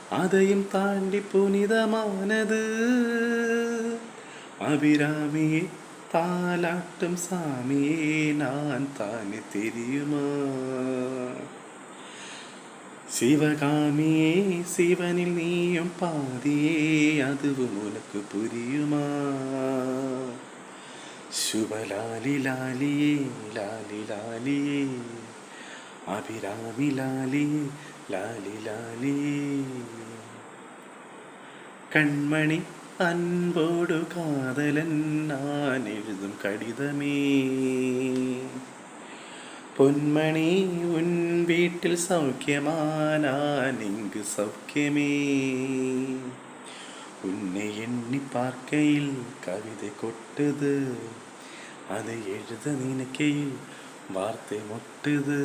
அதையும் தாண்டி புனிதமானது. அபிராமியே தாலாட்டும் சாமியே நான் தானே தெரியுமா? சிவகாமியே சிவனில் நீயும் பாதியே அதுவும் உனக்கு புரியுமா? சுபலாலி லாலியே லாலி லாலியே அபிராமி லாலியே லாலி லாலியே. கண்மணி அன்போடு காதலன் நான் எழுதும் கடிதமே. பொன்மணி உன் வீட்டில் சௌக்கியமா? நான் இங்கு சௌக்கியமே. உன்னை எண்ணி பார்க்கையில் கவிதை கொட்டுது, அதை எழுத நினைக்கையில் வார்த்தை முட்டுது.